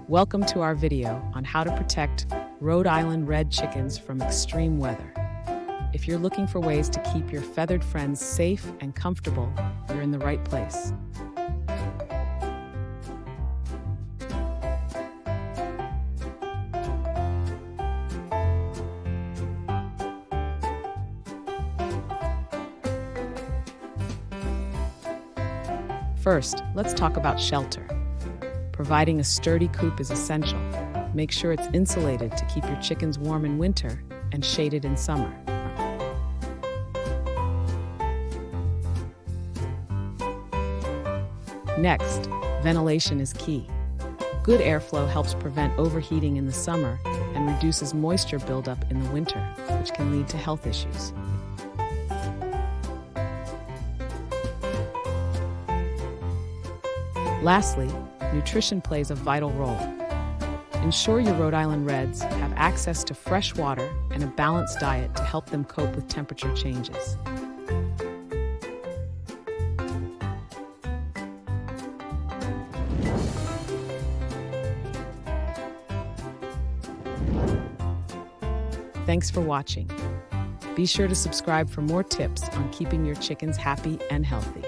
Welcome to our video on how to protect Rhode Island Red chickens from extreme weather. If you're looking for ways to keep your feathered friends safe and comfortable, you're in the right place. First, let's talk about shelter. Providing a sturdy coop is essential. Make sure it's insulated to keep your chickens warm in winter and shaded in summer. Next, ventilation is key. Good airflow helps prevent overheating in the summer and reduces moisture buildup in the winter, which can lead to health issues. Lastly, nutrition plays a vital role. Ensure your Rhode Island Reds have access to fresh water and a balanced diet to help them cope with temperature changes. Thanks for watching. Be sure to subscribe for more tips on keeping your chickens happy and healthy.